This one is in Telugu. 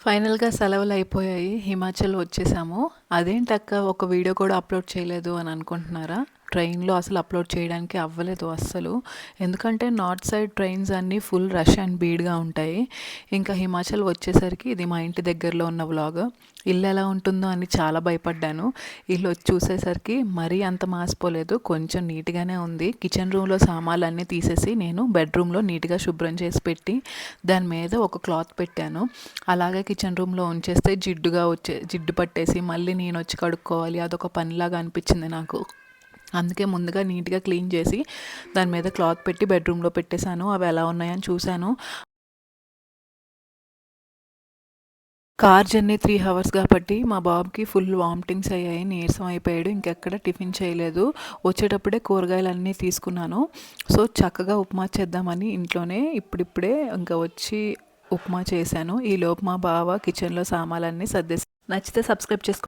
ఫైనల్‌గా సెలవులయిపోయాయి. హిమాచల్ వచ్చేసాము. అదేంటక్కా ఒక వీడియో కూడా అప్‌లోడ్ చేయలేదు అని అనుకుంటున్నారా? ట్రైన్‌లో అసలు అప్‌లోడ్ చేయడానికి అవ్వలేదు అస్సలు. ఎందుకంటే నార్త్ సైడ్ ట్రైన్స్ అన్నీ ఫుల్ రష్ అండ్ భీడ్‌గా ఉంటాయి. ఇంకా హిమాచల్ వచ్చేసరికి ఇది మా ఇంటి దగ్గరలో ఉన్న వ్లాగ్. ఇల్లు ఎలా ఉంటుందో అని చాలా భయపడ్డాను. ఇల్లు వచ్చి చూసేసరికి మరీ అంత మాసిపోలేదు. కొంచెం నీట్‌గానే ఉంది. కిచెన్ రూమ్‌లో సామాన్లన్నీ తీసేసి నేను బెడ్‌రూమ్‌లో నీట్‌గా శుభ్రం చేసి పెట్టి దాని మీద ఒక క్లాత్ పెట్టాను. అలాగే కిచెన్ రూమ్‌లో ఉంచేస్తే జిడ్డు పట్టేసి మళ్ళీ నేనొచ్చి కడుక్కోవాలి. అదొక పనిలాగా అనిపించింది నాకు. అందుకే ముందుగా నీట్‌గా క్లీన్ చేసి దాని మీద క్లాత్ పెట్టి బెడ్‌రూమ్‌లో పెట్టేశాను. అవి ఎలా ఉన్నాయని చూశాను. కార్ జర్నీ 3 హవర్స్ కాబట్టి మా బాబుకి ఫుల్ వామిటింగ్స్ అయ్యాయి. నీరసం అయిపోయాడు. ఇంకెక్కడ టిఫిన్ చేయలేదు. వచ్చేటప్పుడే కూరగాయలన్నీ తీసుకున్నాను. సో, చక్కగా ఉప్మా చేద్దామని ఇంట్లోనే ఇప్పుడిప్పుడే ఇంకా వచ్చి ఉప్మా చేశాను. ఈలోపు మా బావ కిచెన్‌లో సామాన్లన్నీ సర్దేశాడు. నచ్చితే సబ్స్క్రైబ్ చేసుకో.